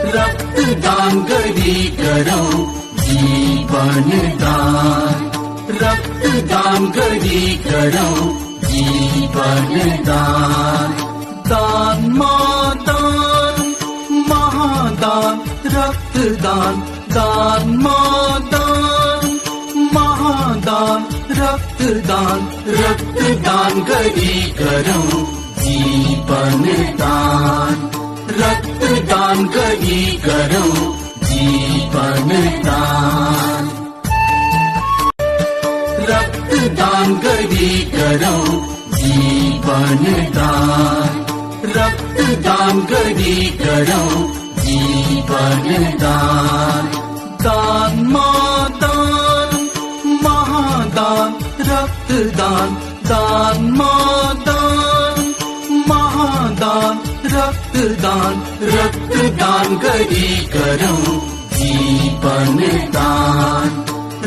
रक्तदान करी करो जीवन दान, रक्तदान करी करो जीवन दान। दान मां दान महादान रक्तदान, दान मां दान महादान रक्तदान, रक्तदान करी करो जीवन दान, रक्तदान करी करो जीवन दान। रक्तदान करी करो जीवन दान, रक्तदान करी करो जीवन दान। दान मां दान महादान रक्तदान, दान मां दान महादान रक्तदान, रक्तदान करी करो जीवन दान,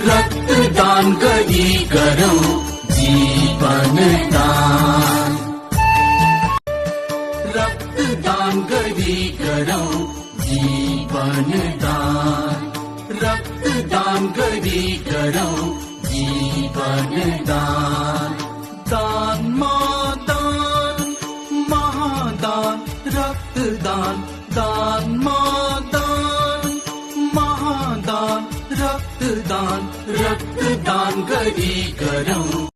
रक्तदान करी करो जीवन दान। रक्तदान करी करो जीवन दान, रक्तदान करी करो जीवन दान। दान मां दान महादान रक्तदान, दान मां दान महादान रक्तदान, रक्तदान करी करो